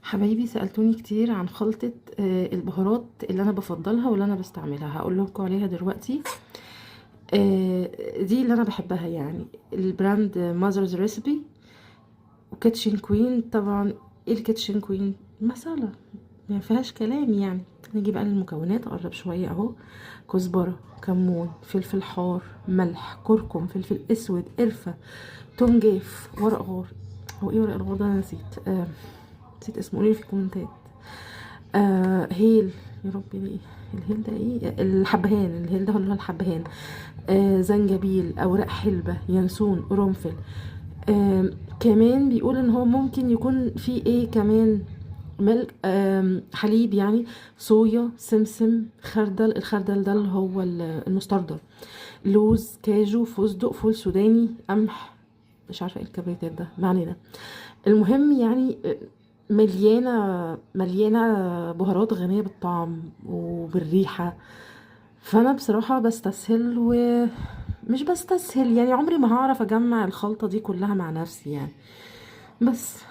حبايبي سألتوني كتير عن خلطة البهارات اللي انا بفضلها واللي انا بستعملها، هقول لكم عليها دلوقتي. دي اللي انا بحبها، يعني البراند ماذرز ريسبي وكيتشن كوين. طبعا ايه الكيتشن كوين؟ مسألة ما فيهاش كلام يعني. نيجي بقى للمكونات، اقرب شوية اهو: كزبرة، كمون، فلفل حار، ملح، كركم، فلفل اسود، قرفة، توم جاف، ورق غار. هو ايه ورق الغار ده؟ انا نسيت اسمه، قولي في الكومنتات. هيل، يا ربي ده ايه الهيل ده؟ ايه الحبهان؟ الهيل ده اللي هو الحبهان. زنجبيل، اوراق حلبة، ينسون، قرنفل. كمان بيقول ان هو ممكن يكون في ايه كمان، ملك، حليب يعني، صويا، سمسم، خردل. الخردل ده اللي هو المستردة، لوز، كاجو، فستق، فول سوداني، قمح. مش عارفه ايه الكبريتات ده، ما علينا. المهم يعني مليانه بهارات غنيه بالطعم وبالريحه. فانا بصراحه بستسهل، ومش بستسهل يعني، عمري ما هعرف اجمع الخلطه دي كلها مع نفسي يعني. بس